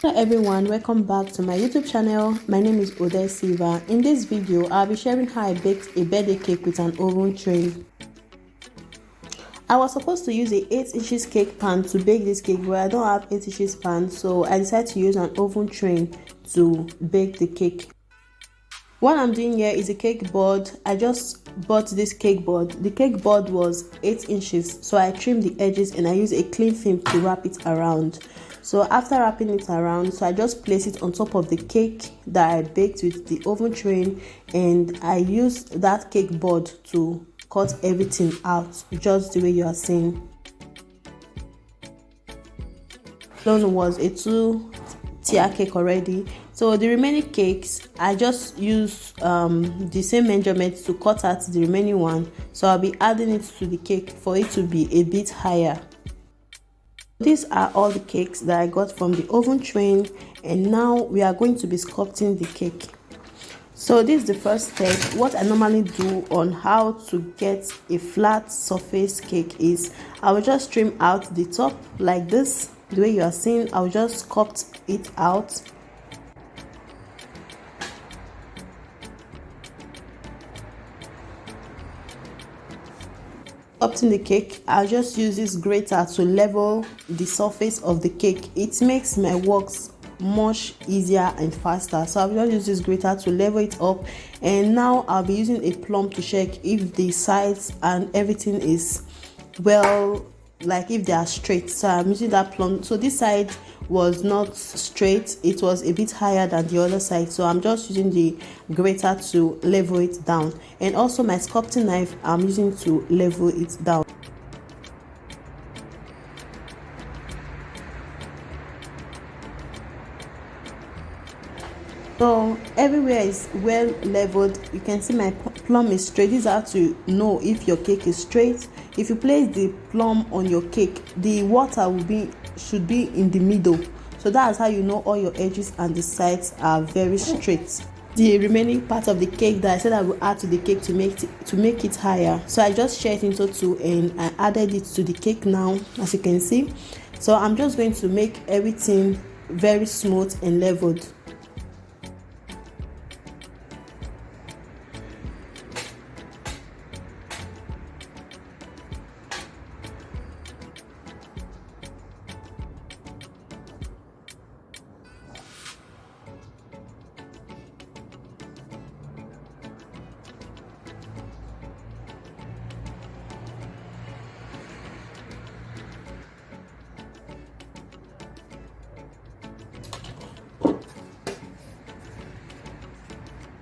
Hello everyone, welcome back to my YouTube channel. My name is Ode Silva. In this video, I'll be sharing how I baked a birthday cake with an oven tray. I was supposed to use a 8 inches cake pan to bake this cake, but I don't have 8 inches pan, so I decided to use an oven tray to bake the cake. What I'm doing here is a cake board. I just bought this cake board. The cake board was 8 inches, so I trimmed the edges and I used a cling film to wrap it around. So after wrapping it around, so I just place it on top of the cake that I baked with the oven tray, and I used that cake board to cut everything out just the way you are seeing. One was a 2-tier cake already. So the remaining cakes, I just used the same measurement to cut out the remaining one. So I'll be adding it to the cake for it to be a bit higher. These are all the cakes that I got from the oven tray, and now we are going to be sculpting the cake. So this is the first step. What I normally do on how to get a flat surface cake is I will just trim out the top like this, the way you are seeing. I will just sculpt it out. Sculpting the cake, I'll just use this grater to level the surface of the cake. It makes my works much easier and faster, so I'll just use this grater to level it up. And now I'll be using a plumb to check if the sides and everything is well, like if they are straight. So I'm using that plumb. So this side was not straight, it was a bit higher than the other side, so I'm just using the grater to level it down. And also my sculpting knife I'm using to level it down. So everywhere is well leveled. You can see my plumb is straight. This is how to know if your cake is straight. If you place the plumb on your cake, the water should be in the middle. So that's how you know all your edges and the sides are very straight. The remaining part of the cake that I said I will add to the cake to make it higher. So I just shared it into two and I added it to the cake now, as you can see. So I'm just going to make everything very smooth and leveled.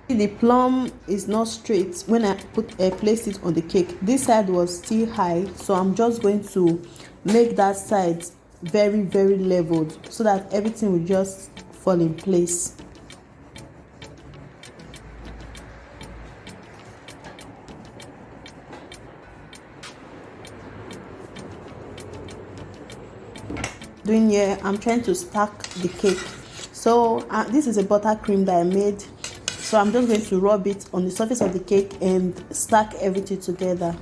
The plumb is not straight when I placed it on the cake. This side was still high, so I'm just going to make that side very leveled so that everything will just fall in place. Doing here, I'm trying to stack the cake. So this is a buttercream that I made. So I'm just going to rub it on the surface of the cake and stack everything together.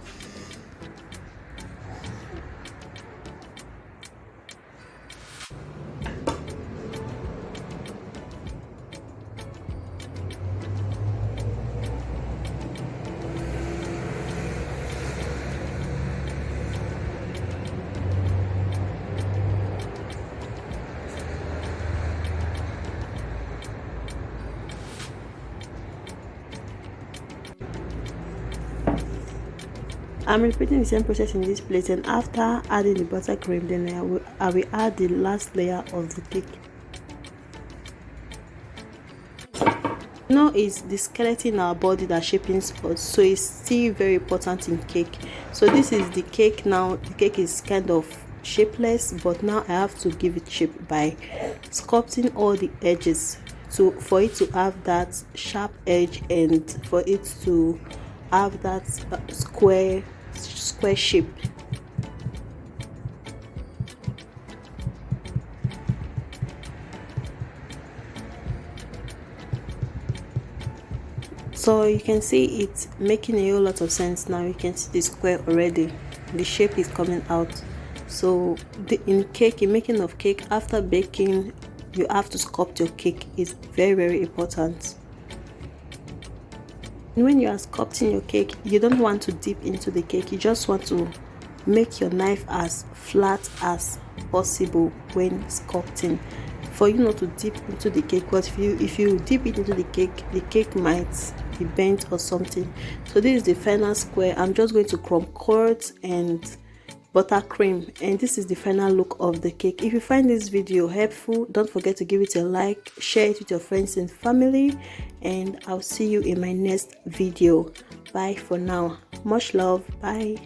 I'm repeating the same process in this plate, and after adding the buttercream, then I will add the last layer of the cake. It's the skeleton in our body that shapes us, so it's still very important in cake. So this is the cake now. The cake is kind of shapeless, but now I have to give it shape by sculpting all the edges for it to have that sharp edge and for it to have that square shape. So you can see it's making a whole lot of sense now. You can see the square already, the shape is coming out. So in making of cake, after baking you have to sculpt your cake. It's very, very important. When you are sculpting your cake, you don't want to dip into the cake. You just want to make your knife as flat as possible when sculpting, for you not to dip into the cake, because if you dip it into the cake might be bent or something. So this is the final square. I'm just going to crumb curds and buttercream, and this is the final look of the cake. If you find this video helpful, don't forget to give it a like, share it with your friends and family, and I'll see you in my next video. Bye for now. Much love. Bye.